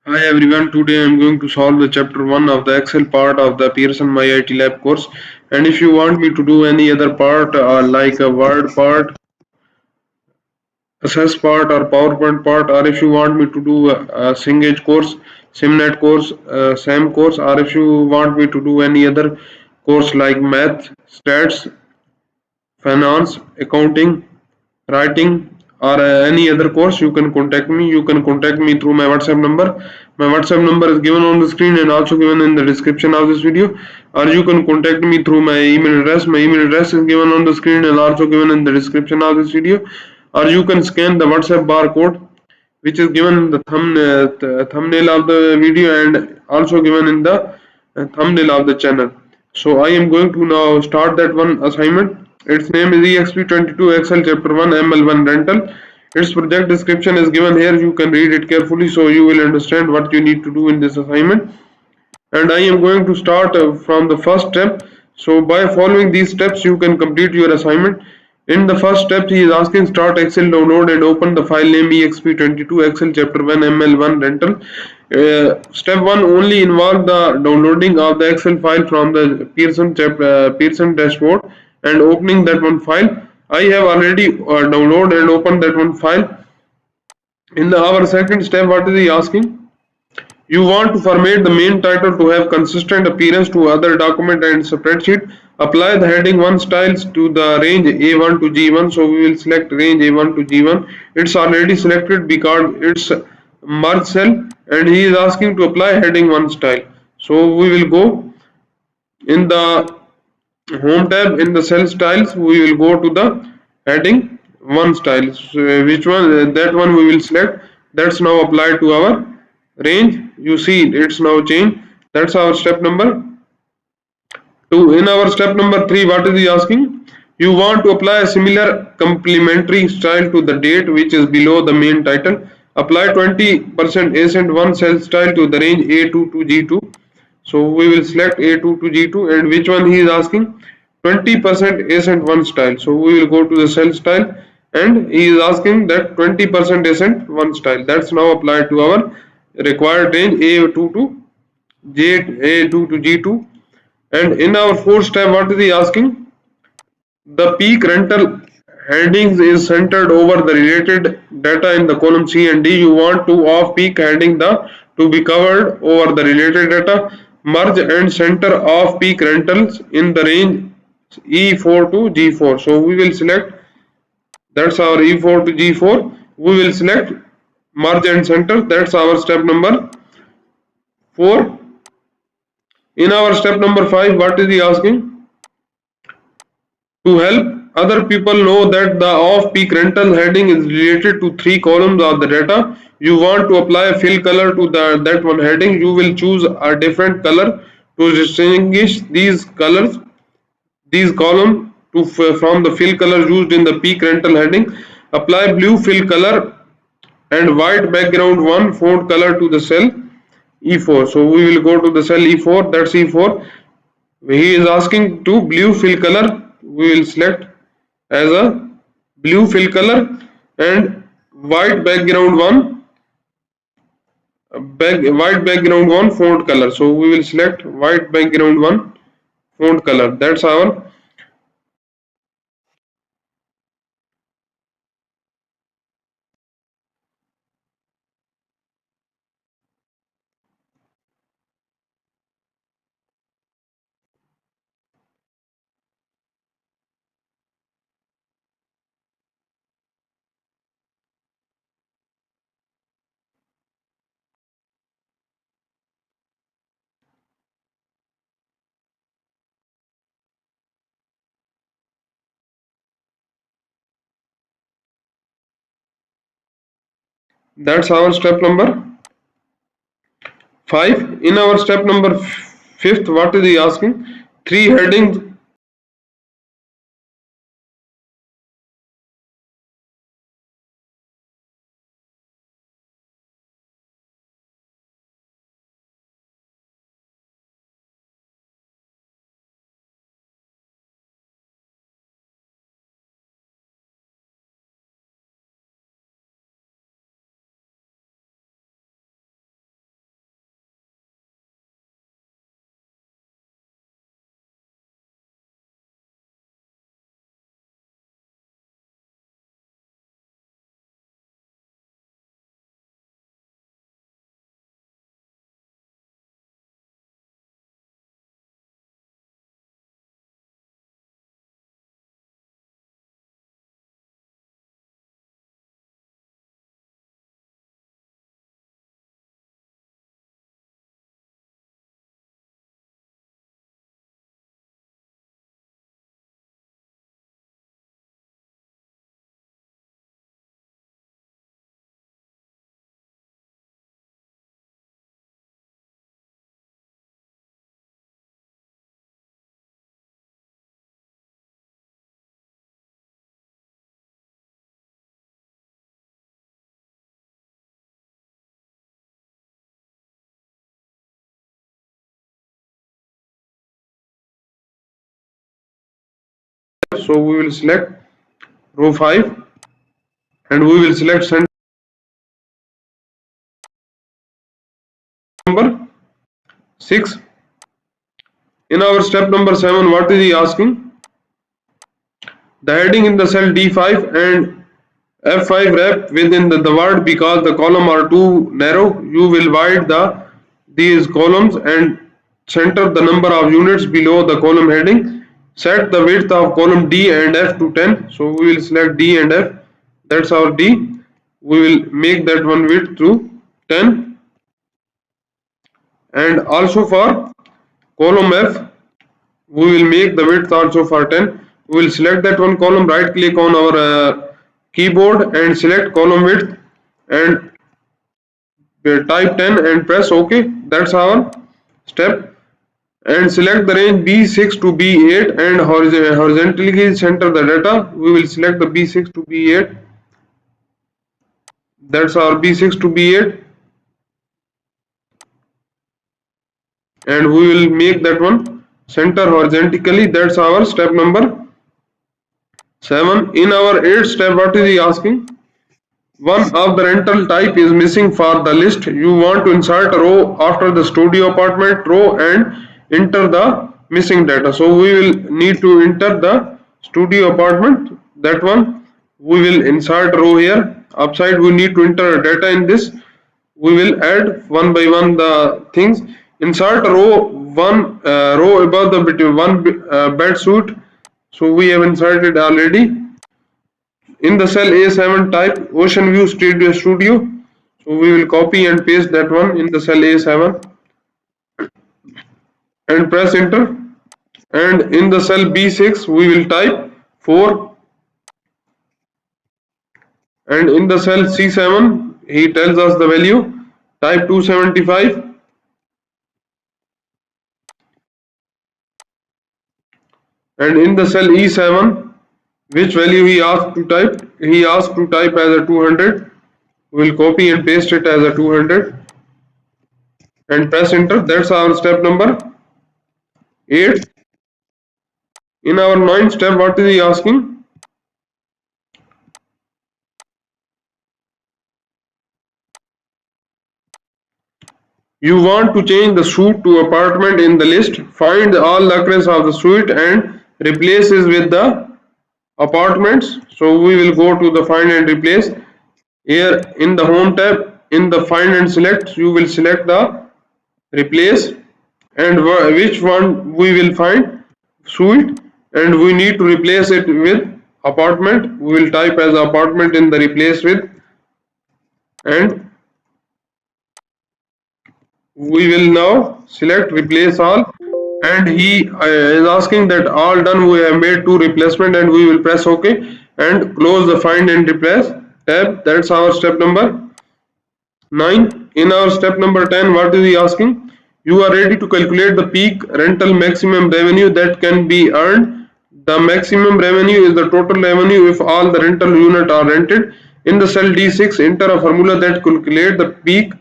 Hi everyone, today I am going to solve the chapter 1 of the Excel part of the Pearson MyITLab course. And if you want me to do any other part like a Word part, Access part or PowerPoint part, or if you want me to do a Singage course, SimNet course, SAM course, or if you want me to do any other course like Math, Stats, Finance, Accounting, writing, or any other course, you can contact me. You can contact me through my WhatsApp number. My WhatsApp number is given on the screen and also given in the description of this video. Or you can contact me through my email address. My email address is given on the screen and also given in the description of this video. Or you can scan the WhatsApp barcode which is given in the thumbnail of the video and also given in the thumbnail of the channel. So I am going to now start that one assignment. Its name is Exp22 Excel Chapter 1 ML1 Rental. Its project description is given here. You can read it carefully so you will understand what you need to do in this assignment. And I am going to start from the first step. So by following these steps you can complete your assignment. In the first step he is asking start Excel download and open the file name exp22 Excel chapter 1 ml1 rental. Step 1 only involve the downloading of the Excel file from the Pearson dashboard and opening that one file. I have already downloaded and opened that one file. In our second step, what is he asking? You want to format the main title to have consistent appearance to other document and spreadsheet. Apply the heading 1 styles to the range A1 to G1. So we will select range A1 to G1. It's already selected because it's merge cell and he is asking to apply heading 1 style. So we will go in the home tab in the cell styles. We will go to the heading 1 style. So which one? That one we will select. That's now applied to our range. You see it's now changed. That's our step number 2. In our step number 3, what is he asking? You want to apply a similar complementary style to the date which is below the main title. Apply 20% ascent 1 cell style to the range A2 to G2. So we will select A2 to G2 and which one he is asking? 20% ascent 1 style. So we will go to the cell style and he is asking that 20% ascent 1 style. That's now applied to our required range A2 to A2 to G2. And in our fourth step, what is he asking? The peak rental headings is centered over the related data in the column C and D. You want to off-peak heading the to be covered over the related data. Merge and center off-peak rentals in the range E4 to G4. So we will select that's our E4 to G4. We will select merge and center. That's our step number 4. In our step number 5, what is he asking? To help other people know that the off-peak rental heading is related to 3 columns of the data, you want to apply a fill color to that one heading. You will choose a different color to distinguish these columns from the fill color used in the peak rental heading. Apply blue fill color and white background one font color to the cell E4. So we will go to the cell E4. That's E4. He is asking to blue fill color. We will select as a blue fill color and white background one white background one font color. So we will select white background one font color. That's our step number 5. In our step number 5th, what is he asking? 3 headings So we will select row 5 and we will select center number 6. In our step number 7, what is he asking? The heading in the cell D5 and F5 wrap within the word because the column are too narrow. You will wide these columns and center the number of units below the column heading. Set the width of column D and F to 10. So we will select D and F. That's our D. We will make that one width to 10. And also for column F, we will make the width also for 10. We will select that one column, right click on our keyboard and select column width and type 10 and press OK. That's our step. And select the range B6 to B8 and horizontally center the data. We will select the B6 to B8. That's our B6 to B8 and we will make that one center horizontally. That's our step number 7. In our 8th step, what is he asking? One of the rental type is missing for the list. You want to insert a row after the studio apartment row and enter the missing data. So we will need to enter the studio apartment. That one we will insert row here. Upside we need to enter data in this. We will add one by one the things. Insert row one row above the between one bed suite. So we have inserted already. In the cell A7 type Ocean View Studio. So we will copy and paste that one in the cell A7 and press enter. And in the cell B6 we will type 4 and in the cell C7 he tells us the value, type 275 and in the cell E7 which value he asked to type, he asked to type as a 200. We will copy and paste it as a 200 and press enter. That's our step number 8. In our 9th step, what is he asking? You want to change the suite to apartment in the list. Find all the occurrence of the suite and replace it with the apartments. So we will go to the find and replace. Here in the home tab, in the find and select, you will select the replace and which one we will find suite and we need to replace it with apartment. We will type as apartment in the replace with and we will now select replace all and he is asking that all done. We have made 2 replacement and we will press OK and close the find and replace tab. That's our step number 9. In our step number 10, what is he asking? You are ready to calculate the peak rental maximum revenue that can be earned. The maximum revenue is the total revenue if all the rental units are rented. In the cell D6, enter a formula that calculate the peak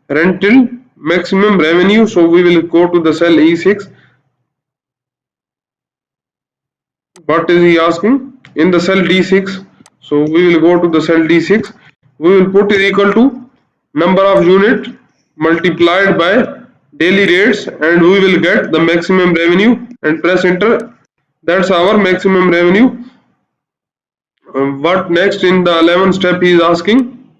rental maximum revenue. So we will go to the cell E6. What is he asking? In the cell D6. So we will go to the cell D6. We will put is equal to number of unit multiplied by daily rates and we will get the maximum revenue and press enter. That's our maximum revenue. What next in the 11th step he is asking?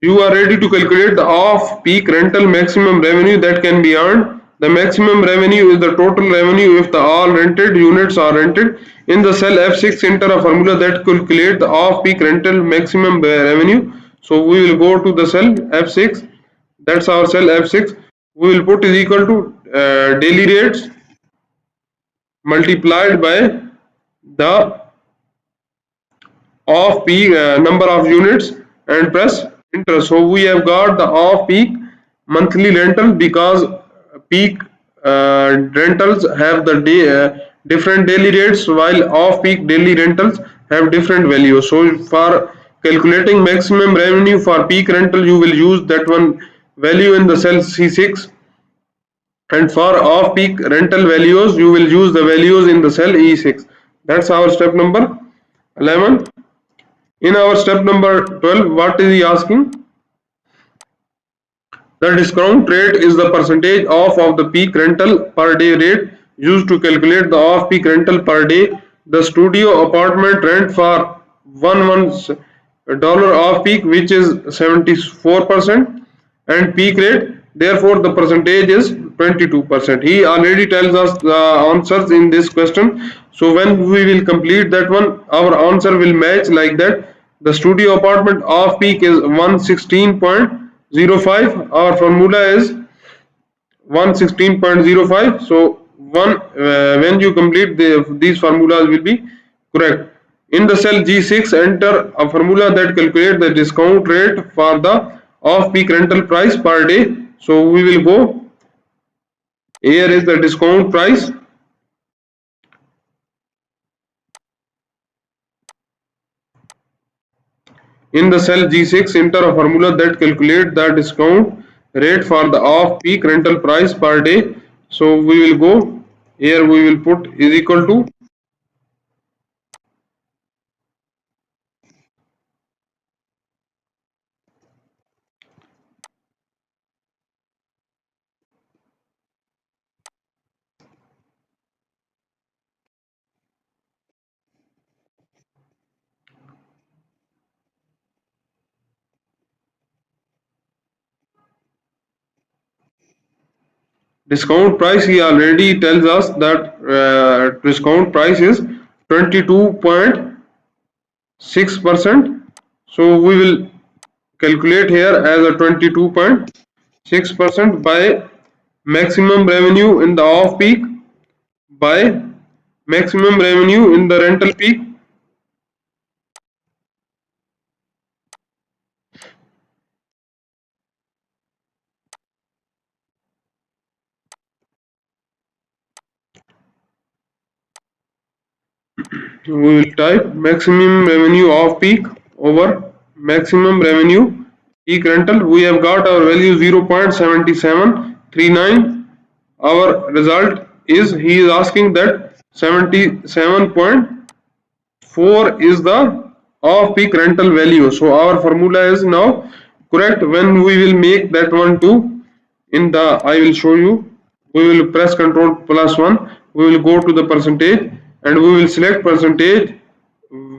You are ready to calculate the off-peak rental maximum revenue that can be earned. The maximum revenue is the total revenue if the all rented units are rented. In the cell F6, enter a formula that calculates the off-peak rental maximum revenue. So we will go to the cell F6. That's our cell F6. We will put is equal to daily rates multiplied by the off peak number of units and press enter. So we have got the off peak monthly rental because peak rentals have the different daily rates while off peak daily rentals have different values. So for calculating maximum revenue for peak rental you will use that one value in the cell C6 and for off peak rental values you will use the values in the cell E6. That's our step number 11. In our step number 12, what is he asking? The discount rate is the percentage off of the peak rental per day rate used to calculate the off peak rental per day. The studio apartment rent for $1 off peak, which is 74%, and peak rate. Therefore, the percentage is 22%. He already tells us the answers in this question. So when we will complete that one, our answer will match like that. The studio apartment off peak is 116.05. Our formula is 116.05. So when you complete these formulas will be correct. In the cell G6, enter a formula that calculates the discount rate for the off-peak rental price per day. So we will go. Here is the discount price. In the cell G6, enter a formula that calculates the discount rate for the off-peak rental price per day. So we will go. Here we will put is equal to. Discount price, he already tells us that discount price is 22.6%. So we will calculate here as a 22.6% by maximum revenue in the off peak by maximum revenue in the rental peak. We will type maximum revenue off peak over maximum revenue peak rental. We have got our value 0.7739. Our result is he is asking that 77.4 is the off peak rental value. So our formula is now correct. When we will make that one too, in the I will show you, we will press Ctrl plus 1, we will go to the percentage and we will select percentage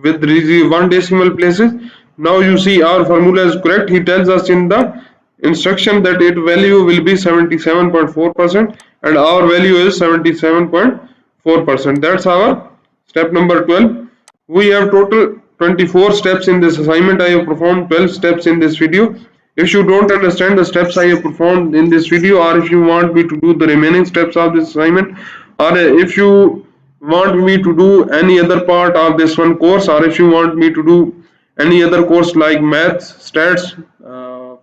with one decimal places. Now you see our formula is correct. He tells us in the instruction that its value will be 77.4% and our value is 77.4%. That's our step number 12. We have total 24 steps in this assignment. I have performed 12 steps in this video. If you don't understand the steps I have performed in this video, or if you want me to do the remaining steps of this assignment, or if you want me to do any other part of this one course, or if you want me to do any other course like maths, stats,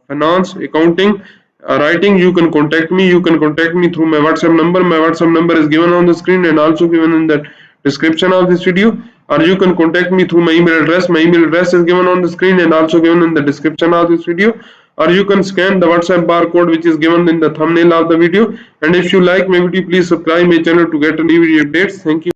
finance, accounting, writing, you can contact me. You can contact me through my WhatsApp number. My WhatsApp number is given on the screen and also given in the description of this video, or you can contact me through my email address. My email address is given on the screen and also given in the description of this video, or you can scan the WhatsApp barcode which is given in the thumbnail of the video. And if you like my video, please subscribe my channel to get new video updates. Thank you.